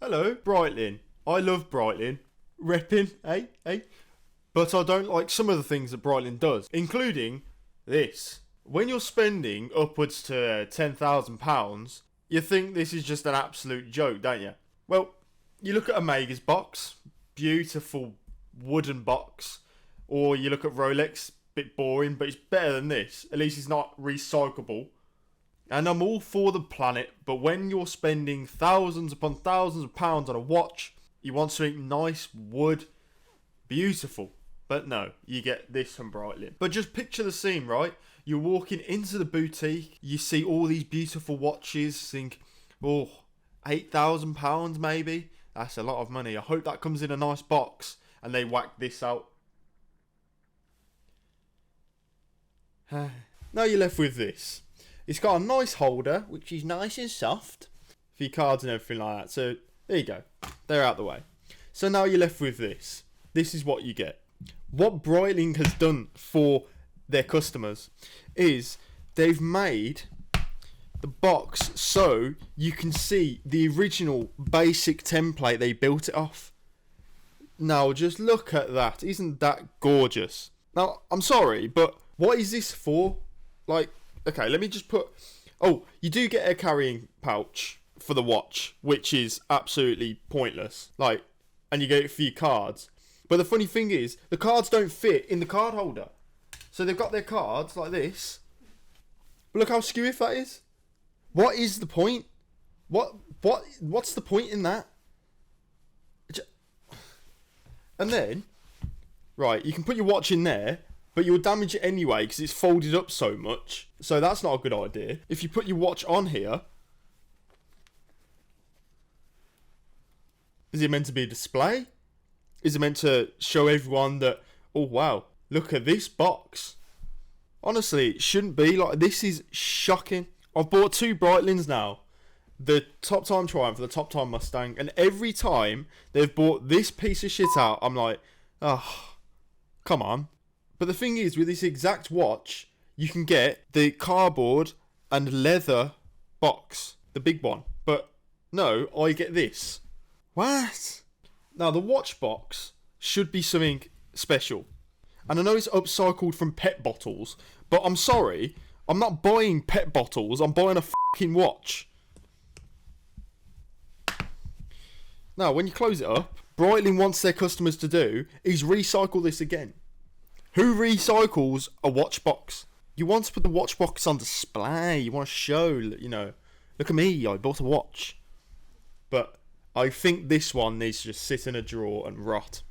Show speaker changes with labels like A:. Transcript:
A: Hello, Breitling. I love Breitling. Repping, eh? But I don't like some of the things that Breitling does, including this. When you're spending upwards to £10,000, you think this is just an absolute joke, don't you? Well, you look at Omega's box, beautiful wooden box, or you look at Rolex, bit boring, but it's better than this. At least it's not recyclable. And I'm all for the planet, but when you're spending thousands upon thousands of pounds on a watch, you want something nice, wood, beautiful. But no, you get this from Breitling. But just picture the scene, right? You're walking into the boutique, you see all these beautiful watches, think, oh, £8,000 maybe? That's a lot of money. I hope that comes in a nice box. And they whack this out. Now you're left with this. It's got a nice holder, which is nice and soft for your cards and everything like that. So there you go. They're out the way. So now you're left with this. This is what you get. What Breitling has done for their customers is they've made the box so you can see the original basic template they built it off. Now just look at that. Isn't that gorgeous? Now, I'm sorry, but what is this for? Like, okay, let me just put... Oh, you do get a carrying pouch for the watch, which is absolutely pointless. Like, and you get it for your cards. But the funny thing is, the cards don't fit in the card holder. So they've got their cards like this. But look how skewy that is. What is the point? What's the point in that? And then, right, you can put your watch in there, but you'll damage it anyway because it's folded up so much. So that's not a good idea. If you put your watch on here, is it meant to be a display? Is it meant to show everyone that, oh wow, look at this box? Honestly, it shouldn't be like this. Is shocking. I've bought 2 Breitlings now. The Top Time Triumph and the Top Time Mustang. And every time they've bought this piece of shit out, I'm like, oh, come on. But the thing is, with this exact watch, you can get the cardboard and leather box. The big one. But no, I get this. What? Now, the watch box should be something special. And I know it's upcycled from pet bottles, but I'm sorry, I'm not buying pet bottles, I'm buying a fucking watch. Now, when you close it up, Breitling wants their customers to do is recycle this again. Who recycles a watch box? You want to put the watch box on display, you want to show, you know, look at me, I bought a watch. But I think this one needs to just sit in a drawer and rot.